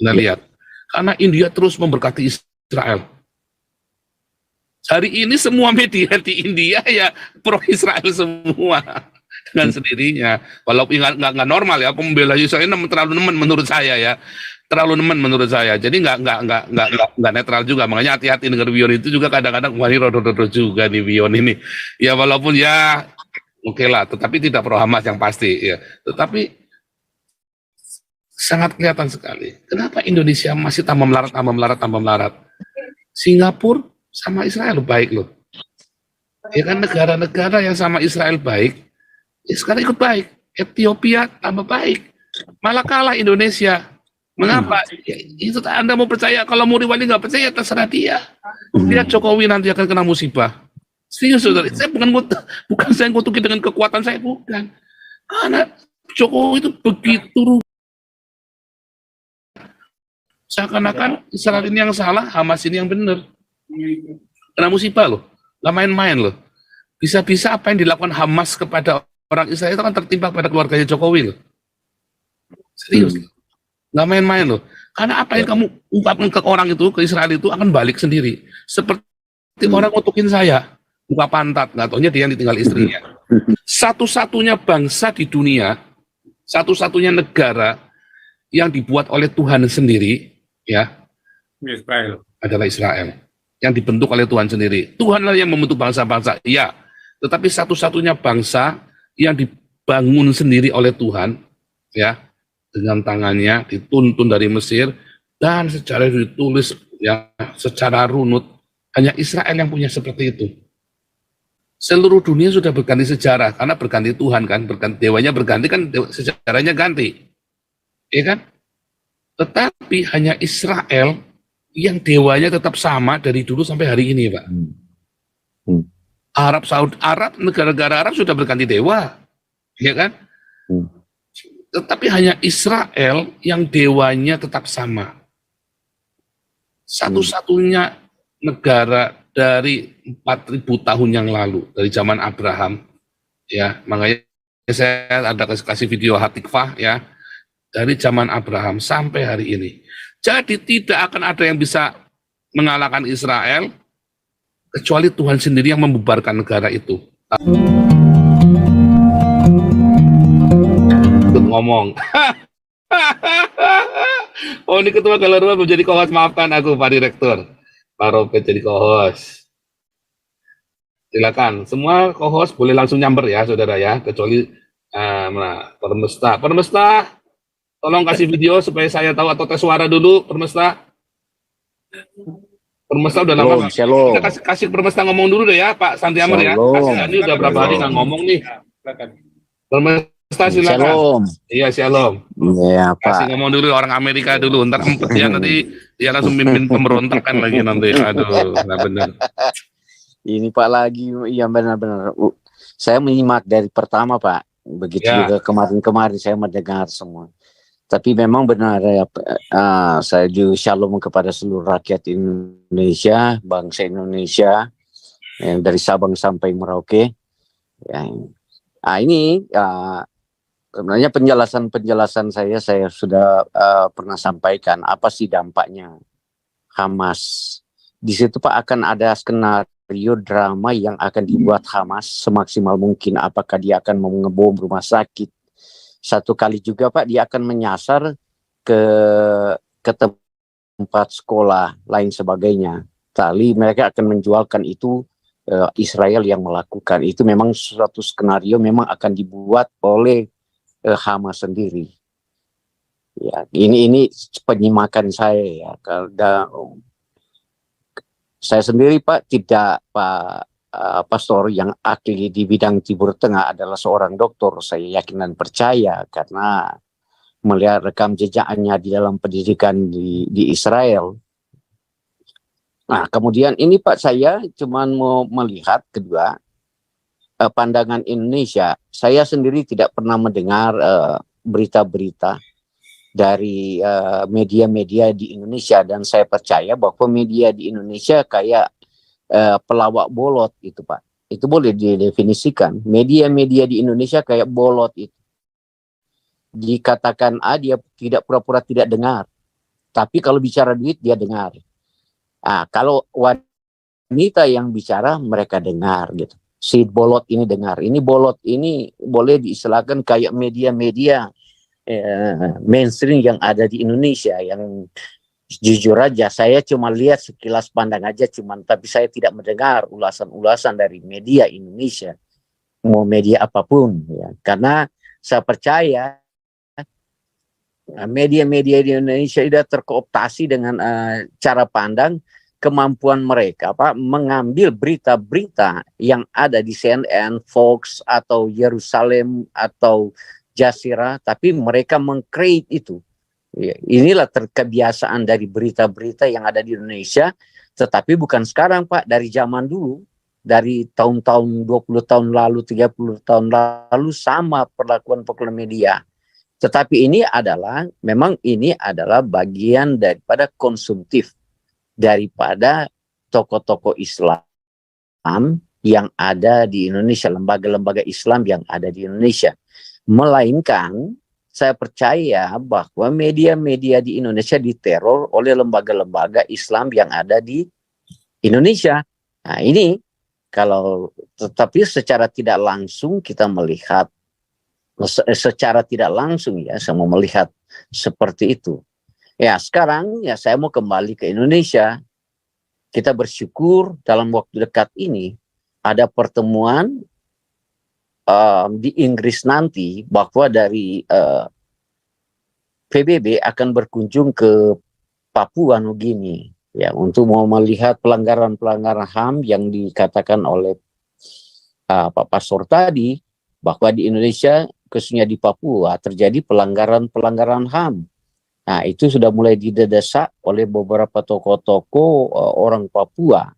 Anda lihat, karena India terus memberkati Israel. Hari ini semua media di India ya pro Israel semua dengan sendirinya. Walaupun nggak normal ya, pembela Israel terlalu nemen menurut saya ya, terlalu nemen menurut saya. Jadi nggak netral juga. Makanya hati-hati dengan Wion itu juga kadang-kadang wah ini rodo-rodo juga nih Wion ini. Ya walaupun ya oke lah, tetapi tidak pro Hamas yang pasti ya. Tetapi sangat kelihatan sekali. Kenapa Indonesia masih tambah melarat? Singapura sama Israel baik loh. Ya kan negara-negara yang sama Israel baik, ya sekarang ikut baik. Ethiopia tambah baik. Malah kalah Indonesia. Mengapa? Ya, itu Anda mau percaya, kalau Muri Wali nggak percaya terserah dia. Lihat Jokowi nanti akan kena musibah. Serius saudara, saya bukan saya ngutuki dengan kekuatan saya, bukan. Karena Jokowi itu begitu seakan-akan Israel ini yang salah, Hamas ini yang benar. Kena musibah loh, nggak main-main loh. Bisa-bisa apa yang dilakukan Hamas kepada orang Israel itu kan tertimpa pada keluarganya Jokowi loh. Serius, nggak main-main loh. Karena apa yang kamu ungkapkan ke orang itu, ke Israel itu akan balik sendiri. Seperti orang ngutukin saya, buka pantat, nggak taunya dia yang ditinggal istrinya. Satu-satunya bangsa di dunia, satu-satunya negara yang dibuat oleh Tuhan sendiri, ya, Israel adalah Israel. Yang dibentuk oleh Tuhan sendiri. Tuhanlah yang membentuk bangsa-bangsa, iya. Tetapi satu-satunya bangsa yang dibangun sendiri oleh Tuhan, ya, dengan tangannya dituntun dari Mesir dan secara ditulis ya secara runut, hanya Israel yang punya seperti itu. Seluruh dunia sudah berganti sejarah karena berganti Tuhan kan, berganti dewanya berganti kan, sejarahnya ganti, ya kan? Tetapi hanya Israel yang dewanya tetap sama dari dulu sampai hari ini, Pak. Arab, negara-negara Arab sudah berganti dewa, ya kan? Tetapi hanya Israel yang dewanya tetap sama. Satu-satunya negara dari 4.000 tahun yang lalu, dari zaman Abraham, ya, makanya saya ada kasih video Hatikvah, ya, dari zaman Abraham sampai hari ini. Jadi tidak akan ada yang bisa mengalahkan Israel kecuali Tuhan sendiri yang membubarkan negara itu. Ngomong. Oh, ini ketua Galerua belum jadi co-host, maafkan aku Pak Direktur. Pak Robert jadi co-host. Silakan, semua co-host boleh langsung nyamber ya, saudara ya, kecuali Permesta. Tolong kasih video supaya saya tahu atau tes suara dulu, Permesta. Permesta udah lama. Kita kasih Permesta ngomong dulu deh ya, Pak Santi Amar ya. Ini udah berapa hari nggak ngomong nih. Permesta silakan. Iya, shalom. Iya, Pak. Kasih ngomong dulu orang Amerika dulu, ntar empet ya nanti dia langsung mimpin pemberontakan lagi nanti. Aduh, nggak benar. Ini Pak lagi, iya benar-benar. Saya menyimak dari pertama Pak. Begitu juga kemarin-kemarin saya mendengar semua. Tapi memang benar ya, saya juga shalom kepada seluruh rakyat Indonesia, bangsa Indonesia, yang dari Sabang sampai Merauke. Ya, ini sebenarnya penjelasan saya sudah pernah sampaikan apa sih dampaknya Hamas. Di situ Pak akan ada skenario drama yang akan dibuat Hamas semaksimal mungkin. Apakah dia akan mengebom rumah sakit? Satu kali juga Pak dia akan menyasar ke tempat sekolah lain sebagainya. Kali mereka akan menjualkan itu Israel yang melakukan. Itu memang suatu skenario memang akan dibuat oleh Hamas sendiri. Ya, ini penyimakan saya ya. Saya sendiri Pak tidak Pak pastor yang ahli di bidang Timur Tengah adalah seorang dokter, saya yakin dan percaya karena melihat rekam jejaknya di dalam pendidikan di Israel. Nah, kemudian ini Pak saya cuma mau melihat kedua pandangan Indonesia. Saya sendiri tidak pernah mendengar berita-berita dari media-media di Indonesia dan saya percaya bahwa media di Indonesia kayak pelawak bolot itu Pak. Itu boleh didefinisikan. Media-media di Indonesia kayak bolot itu. Dikatakan A dia tidak pura-pura tidak dengar. Tapi kalau bicara duit dia dengar. Kalau wanita yang bicara mereka dengar gitu. Si bolot ini dengar. Ini bolot ini boleh diistilahkan kayak media-media mainstream yang ada di Indonesia, yang jujur aja saya cuma lihat sekilas pandang aja, tapi saya tidak mendengar ulasan-ulasan dari media Indonesia, mau media apapun ya, karena saya percaya media-media di Indonesia sudah terkooptasi dengan cara pandang kemampuan mereka mengambil berita-berita yang ada di CNN, Fox atau Yerusalem atau Jazeera, tapi mereka meng-create itu. Ya, inilah kebiasaan dari berita-berita yang ada di Indonesia, tetapi bukan sekarang Pak, dari zaman dulu, dari tahun-tahun 20 tahun lalu, 30 tahun lalu sama perlakuan media. Tetapi memang ini adalah bagian daripada konsumtif daripada tokoh-tokoh Islam yang ada di Indonesia, lembaga-lembaga Islam yang ada di Indonesia. Melainkan saya percaya bahwa media-media di Indonesia diteror oleh lembaga-lembaga Islam yang ada di Indonesia. Nah ini tetapi secara tidak langsung kita melihat, secara tidak langsung ya saya mau melihat seperti itu. Ya sekarang ya saya mau kembali ke Indonesia. Kita bersyukur dalam waktu dekat ini ada pertemuan di Inggris nanti, bahwa dari PBB akan berkunjung ke Papua Nugini ya, untuk mau melihat pelanggaran-pelanggaran HAM yang dikatakan oleh Pak Pastor tadi, bahwa di Indonesia khususnya di Papua terjadi pelanggaran-pelanggaran HAM. Nah itu sudah mulai didesak oleh beberapa tokoh-tokoh orang Papua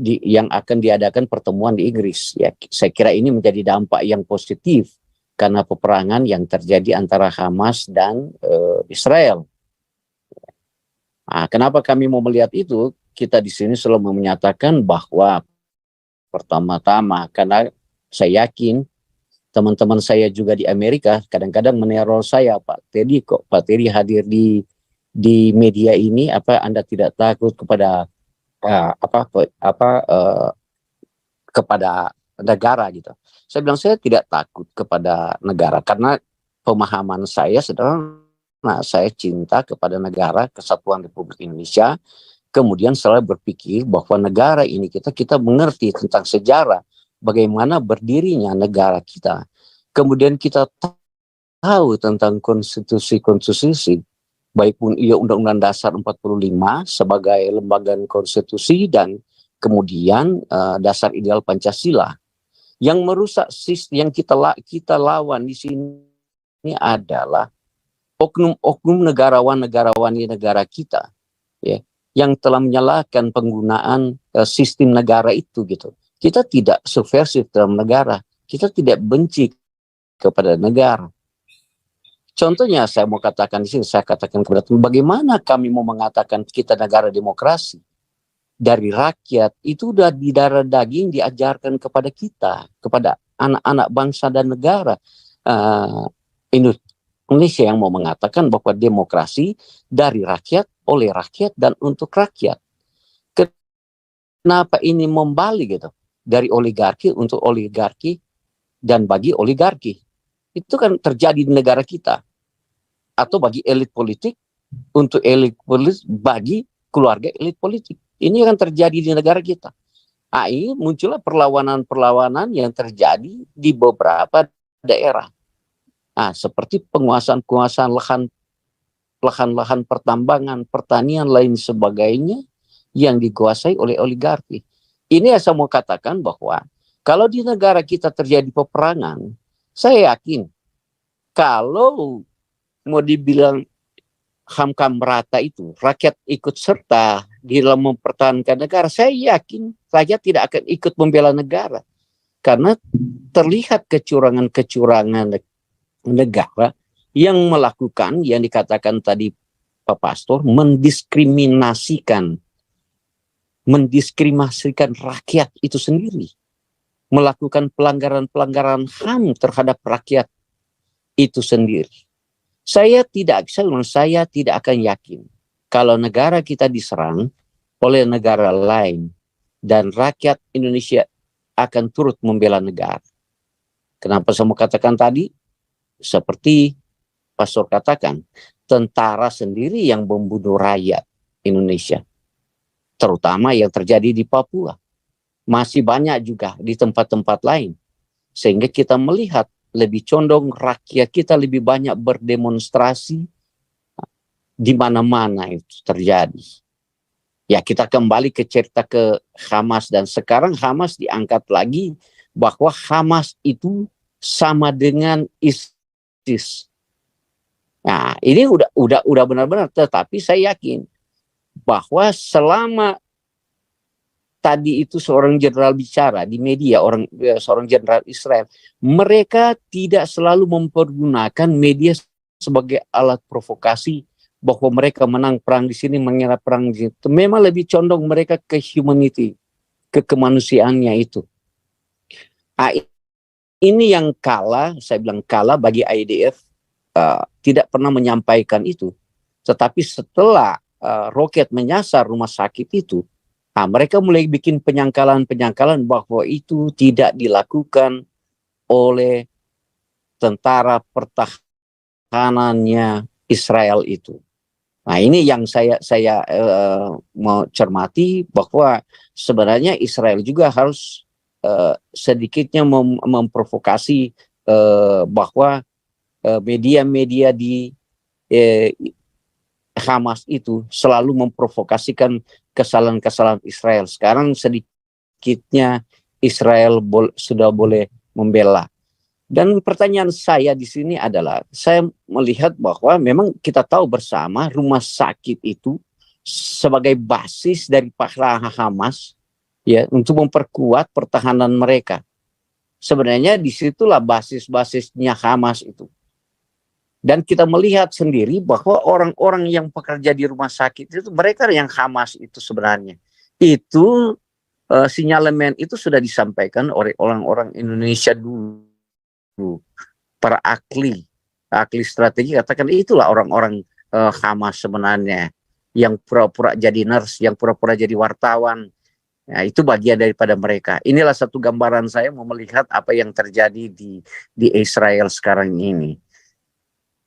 yang akan diadakan pertemuan di Inggris. Ya, saya kira ini menjadi dampak yang positif karena peperangan yang terjadi antara Hamas dan Israel. Nah, kenapa kami mau melihat itu? Kita di sini selalu menyatakan bahwa pertama-tama karena saya yakin teman-teman saya juga di Amerika kadang-kadang meneror saya, Pak Teddy, kok Pak Teddy hadir di media ini, Anda tidak takut kepada kepada negara gitu. Saya bilang saya tidak takut kepada negara karena pemahaman saya sederhana, saya cinta kepada negara kesatuan Republik Indonesia. Kemudian selalu berpikir bahwa negara ini kita mengerti tentang sejarah bagaimana berdirinya negara kita. Kemudian kita tahu tentang konstitusi, baik pun ia Undang-Undang Dasar 45 sebagai lembaga konstitusi dan kemudian dasar ideal Pancasila. Yang merusak sistem yang kita lawan di sini adalah oknum negarawan-negarawan negara kita, ya, yang telah menyalahkan penggunaan sistem negara itu gitu. Kita tidak subversif dalam negara, kita tidak benci kepada negara. Contohnya saya mau katakan di sini, saya katakan kepada teman, bagaimana kami mau mengatakan kita negara demokrasi? Dari rakyat itu udah di darah daging diajarkan kepada kita, kepada anak-anak bangsa dan negara. Indonesia yang mau mengatakan bahwa demokrasi dari rakyat, oleh rakyat, dan untuk rakyat. Kenapa ini membalik gitu? Dari oligarki untuk oligarki dan bagi oligarki. Itu kan terjadi di negara kita. Atau bagi elit politik untuk elit politik, bagi keluarga elit politik. Ini akan terjadi di negara kita. Ini muncullah perlawanan-perlawanan yang terjadi di beberapa daerah. Seperti penguasaan lahan pertambangan, pertanian, lain sebagainya yang dikuasai oleh oligarki. Ini yang saya mau katakan bahwa kalau di negara kita terjadi peperangan, saya yakin kalau mau dibilang HAM merata itu, rakyat ikut serta di dalam mempertahankan negara, saya yakin rakyat tidak akan ikut membela negara. Karena terlihat kecurangan-kecurangan negara yang melakukan, yang dikatakan tadi Pak Pastor, mendiskriminasikan rakyat itu sendiri. Melakukan pelanggaran-pelanggaran HAM terhadap rakyat itu sendiri. Saya tidak akan yakin kalau negara kita diserang oleh negara lain dan rakyat Indonesia akan turut membela negara. Kenapa saya mau katakan tadi? Seperti Pastor katakan, tentara sendiri yang membunuh rakyat Indonesia. Terutama yang terjadi di Papua. Masih banyak juga di tempat-tempat lain. Sehingga kita melihat lebih condong rakyat kita lebih banyak berdemonstrasi di mana-mana itu terjadi. Ya, kita kembali ke cerita ke Hamas, dan sekarang Hamas diangkat lagi bahwa Hamas itu sama dengan ISIS. Nah, ini udah benar-benar, tetapi saya yakin bahwa selama tadi itu seorang jenderal bicara di media, seorang jenderal Israel, mereka tidak selalu mempergunakan media sebagai alat provokasi bahwa mereka menang perang di sini, mengira perang di situ. Memang lebih condong mereka ke humanity, ke kemanusiaannya itu. Nah, ini yang kalah, saya bilang kalah bagi IDF, tidak pernah menyampaikan itu. Tetapi setelah roket menyasar rumah sakit itu, mereka mulai bikin penyangkalan bahwa itu tidak dilakukan oleh tentara pertahanannya Israel itu. Nah, ini yang saya mau cermati, bahwa sebenarnya Israel juga harus sedikitnya memprovokasi bahwa media-media di Hamas itu selalu memprovokasikan kesalahan-kesalahan Israel. Sekarang sedikitnya Israel sudah boleh membela. Dan pertanyaan saya di sini adalah, saya melihat bahwa memang kita tahu bersama rumah sakit itu sebagai basis dari para Hamas, ya, untuk memperkuat pertahanan mereka. Sebenarnya disitulah basis-basisnya Hamas itu. Dan kita melihat sendiri bahwa orang-orang yang bekerja di rumah sakit itu, mereka yang Hamas itu sebenarnya. Itu sinyalemen itu sudah disampaikan oleh orang-orang Indonesia dulu. Para ahli strategi katakan itulah orang-orang Hamas sebenarnya. Yang pura-pura jadi nurse, yang pura-pura jadi wartawan. Nah, itu bagian daripada mereka. Inilah satu gambaran saya mau melihat apa yang terjadi di Israel sekarang ini.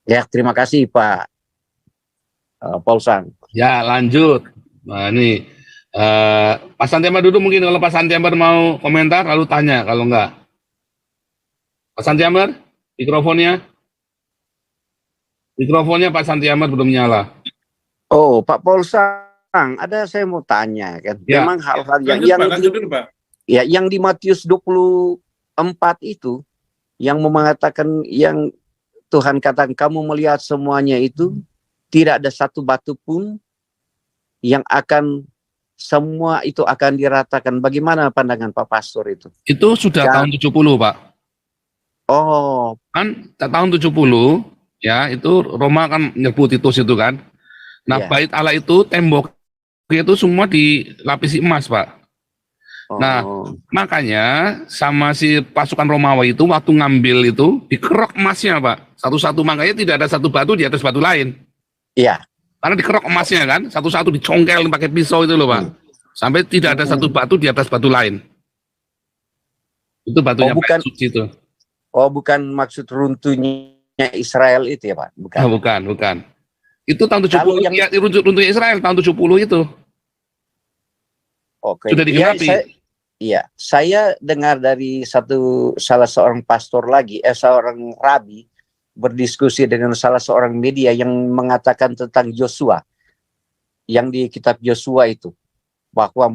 Ya, terima kasih Pak Paulsan. Ya, lanjut. Nah, ini Pak Santiambar dulu, mungkin kalau Pak Santiambar mau komentar lalu tanya, kalau enggak. Pak Santiambar, mikrofonnya Pak Santiambar belum nyala. Oh, Pak Paulsan, ada saya mau tanya kan. Ya. Memang hal-hal yang di Matius 24 itu yang mengatakan, yang Tuhan katakan kamu melihat semuanya itu, tidak ada satu batu pun yang akan, semua itu akan diratakan. Bagaimana pandangan Pak Pastor itu? Itu sudah tahun 70, Pak. Oh. Kan tahun 70, ya, itu Roma kan nyerbu Titus itu kan. Nah, yeah. Bait Allah itu, tembok itu semua dilapisi emas, Pak. Nah, makanya sama si pasukan Romawi itu waktu ngambil itu dikerok emasnya, Pak. Satu-satu, makanya tidak ada satu batu di atas batu lain. Iya. Karena dikerok emasnya kan, satu-satu dicongkel pakai pisau itu loh, Pak. Sampai tidak ada satu batu di atas batu lain. Itu batunya bukan, suci itu. Oh, bukan maksud runtuhnya Israel itu ya, Pak? Bukan. Oh, bukan. Itu tahun 70, ya, runtuhnya Israel tahun 70 itu. Oke. Sudah digenapi. Iya, saya dengar dari salah seorang pastor lagi, seorang rabi berdiskusi dengan salah seorang media yang mengatakan tentang Yosua, yang di kitab Yosua itu, bahwa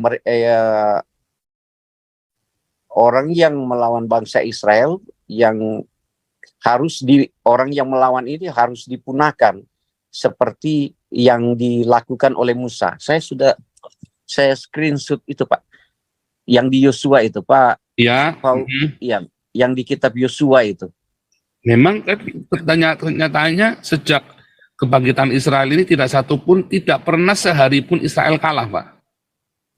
orang yang melawan bangsa Israel, yang orang yang melawan ini harus dipunahkan seperti yang dilakukan oleh Musa. Saya screenshot itu, Pak. Yang di Yosua itu, Pak. Iya. Iya, yang di kitab Yosua itu. Memang kenyataannya sejak kebangkitan Israel ini tidak pernah sehari pun Israel kalah, Pak.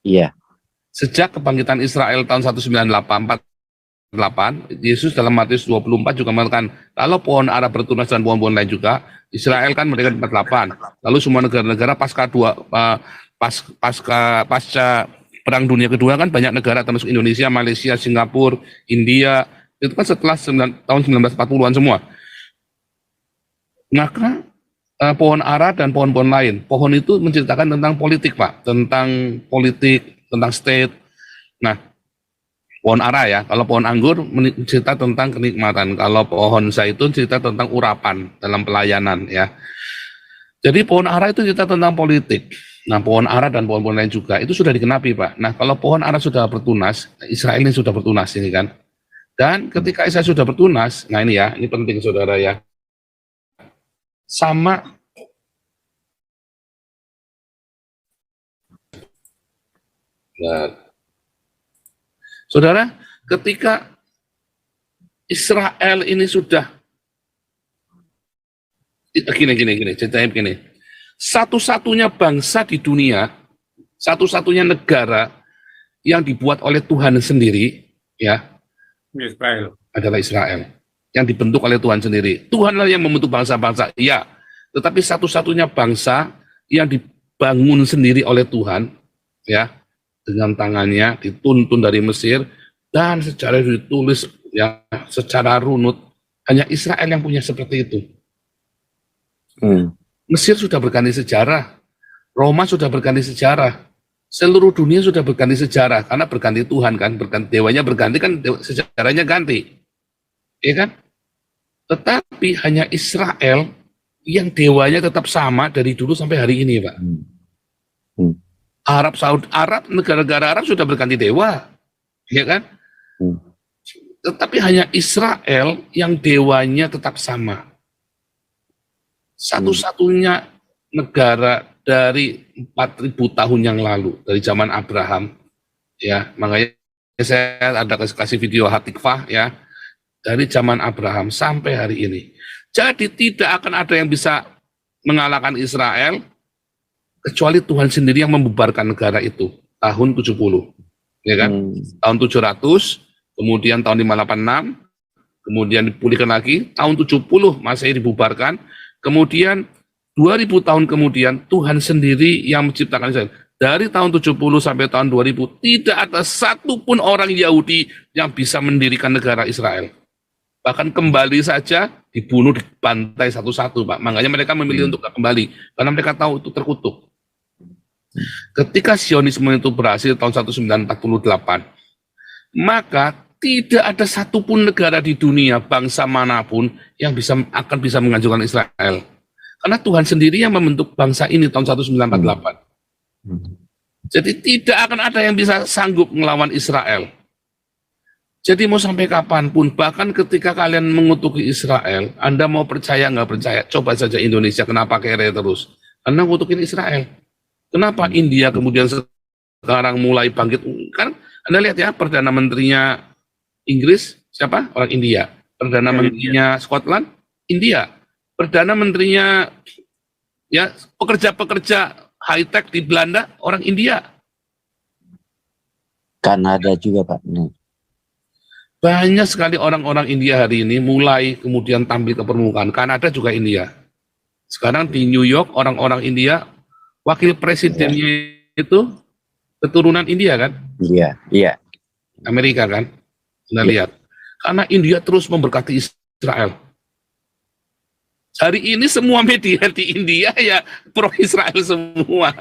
Iya. Sejak kebangkitan Israel tahun 1948, 8, Yesus dalam Matius 24 juga mengatakan, kalau pohon ara bertunas dan pohon-pohon lain juga, Israel kan mereka di 48. Lalu semua negara-negara pasca Perang Dunia Kedua kan banyak negara termasuk Indonesia, Malaysia, Singapura, India, itu kan setelah tahun 1940-an semua. Maka pohon ara dan pohon-pohon lain, pohon itu menceritakan tentang politik, Pak, tentang politik, tentang state. Nah, pohon ara ya, kalau pohon anggur cerita tentang kenikmatan, kalau pohon zaitun cerita tentang urapan dalam pelayanan ya. Jadi pohon ara itu cerita tentang politik. Nah, pohon ara dan pohon-pohon lain juga itu sudah dikenapi, Pak. Nah, kalau pohon ara sudah bertunas, Israel ini sudah bertunas ini kan. Dan ketika Israel sudah bertunas, nah ini ya, ini penting saudara ya. Sama nah, saudara, ketika Israel ini sudah gini, ceritanya begini. Satu-satunya bangsa di dunia, satu-satunya negara yang dibuat oleh Tuhan sendiri, ya, Israel. adalah Israel. Yang dibentuk oleh Tuhan sendiri. Tuhanlah yang membentuk bangsa-bangsa, ya. Tetapi satu-satunya bangsa yang dibangun sendiri oleh Tuhan, ya, dengan tangannya dituntun dari Mesir dan secara ditulis ya secara runut, hanya Israel yang punya seperti itu. Mesir sudah berganti sejarah, Roma sudah berganti sejarah, seluruh dunia sudah berganti sejarah karena berganti Tuhan kan, berganti dewanya berganti kan, sejarahnya ganti, ya kan? Tetapi hanya Israel yang dewanya tetap sama dari dulu sampai hari ini, Pak. Arab, negara-negara Arab sudah berganti dewa, ya kan? Tetapi hanya Israel yang dewanya tetap sama. Satu-satunya negara dari 4.000 tahun yang lalu, dari zaman Abraham, ya, makanya saya ada kasih video Hatikvah, ya, dari zaman Abraham sampai hari ini. Jadi tidak akan ada yang bisa mengalahkan Israel, kecuali Tuhan sendiri yang membubarkan negara itu, tahun 70, ya kan? Tahun 700, kemudian tahun 586, kemudian dipulihkan lagi, tahun 70 Masehi dibubarkan, kemudian 2000 tahun kemudian Tuhan sendiri yang menciptakan Israel. Dari tahun 70 sampai tahun 2000 tidak ada satupun orang Yahudi yang bisa mendirikan negara Israel. Bahkan kembali saja dibunuh, dibantai satu-satu, Pak. Makanya mereka memilih untuk kembali karena mereka tahu itu terkutuk. Ketika Zionisme itu berhasil tahun 1948, maka tidak ada satupun negara di dunia, bangsa manapun yang akan bisa menghancurkan Israel. Karena Tuhan sendiri yang membentuk bangsa ini tahun 1948. Jadi tidak akan ada yang bisa sanggup melawan Israel. Jadi mau sampai kapanpun, bahkan ketika kalian mengutuki Israel, Anda mau percaya nggak percaya, coba saja Indonesia kenapa kere terus. Karena ngutukin Israel. Kenapa India kemudian sekarang mulai bangkit? Kan Anda lihat ya, Perdana Menterinya Inggris, siapa? Orang India. Perdana Menterinya Scotland, India. Perdana Menterinya ya pekerja-pekerja high-tech di Belanda, orang India. Kanada juga, Pak. Banyak sekali orang-orang India hari ini mulai kemudian tampil ke permukaan. Kanada juga India. Sekarang di New York, orang-orang India, wakil presidennya itu keturunan India kan? Iya, iya. Amerika kan? Anda lihat. Karena India terus memberkati Israel. Hari ini semua media di India ya pro-Israel semua.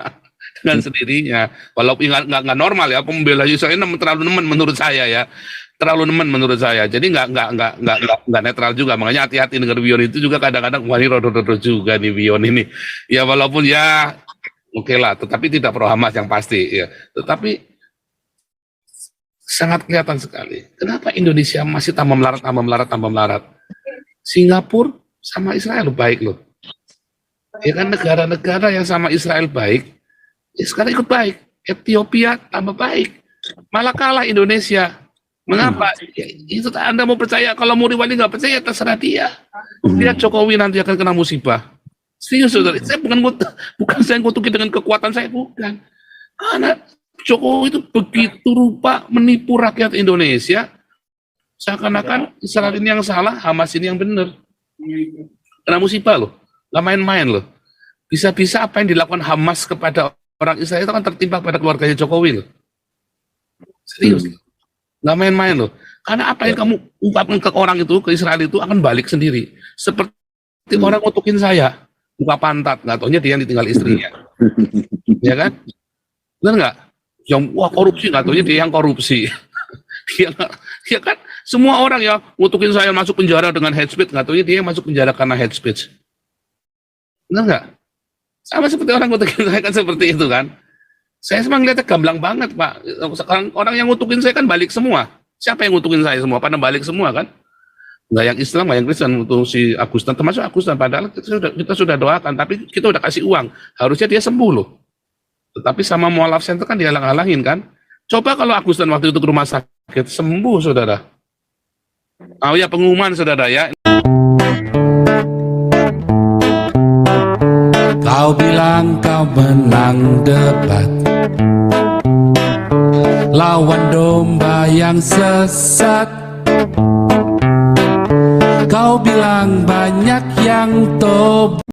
Dengan sendirinya. Walaupun nggak normal ya, pembela Israel terlalu nemen menurut saya ya. Terlalu nemen menurut saya. Jadi nggak netral juga. Makanya hati-hati dengan Bion itu juga kadang-kadang wah ini rodo-rodo juga nih Bion ini. Ya walaupun ya oke lah, tetapi tidak pro Hamas yang pasti ya. Tetapi sangat kelihatan sekali. Kenapa Indonesia masih tambah melarat. Singapura sama Israel baik loh. Ya kan negara-negara yang sama Israel baik, ya sekarang ikut baik. Ethiopia tambah baik. Malah kalah Indonesia. Mengapa? Ya, itu Anda mau percaya, kalau Muri Wali nggak percaya terserah dia. Lihat Jokowi nanti akan kena musibah. Serius saudara, saya bukan saya ngutuki dengan kekuatan saya, bukan. Karena Jokowi itu begitu rupa menipu rakyat Indonesia Seakan-akan Israel ini yang salah, Hamas ini yang benar. Kena musibah loh, nggak main-main loh. Bisa-bisa apa yang dilakukan Hamas kepada orang Israel itu kan tertimpa pada keluarganya Jokowi loh. Serius, nggak main-main loh. Karena apa yang kamu ungkapkan ke orang itu, ke Israel itu akan balik sendiri. Seperti orang ngutukin saya, buka pantat, nggak taunya dia yang ditinggal istrinya. Ya kan? Benar nggak? Yang wah korupsi, nggak taunya dia yang korupsi. Ya kan? Semua orang ya ngutukin saya masuk penjara dengan hate speech, nggak taunya dia yang masuk penjara karena hate speech. Benar nggak? Sama seperti orang ngutukin saya kan seperti itu kan. Saya semang lihatnya gamblang banget Pak. Sekarang orang yang ngutukin saya kan balik semua. Siapa yang ngutukin saya semua? Pada balik semua kan. Nggak yang Islam, nggak yang Kristen untuk si Agustan, termasuk Agustan. Padahal kita sudah doakan, tapi kita udah kasih uang. Harusnya dia sembuh loh. Tetapi sama mualaf center kan dihalang-halangin kan. Coba kalau Agustan waktu itu ke rumah sakit, sembuh saudara. Oh ya pengumuman saudara ya. Kau bilang kau menang debat lawan domba yang sesat. Kau bilang banyak yang tobat.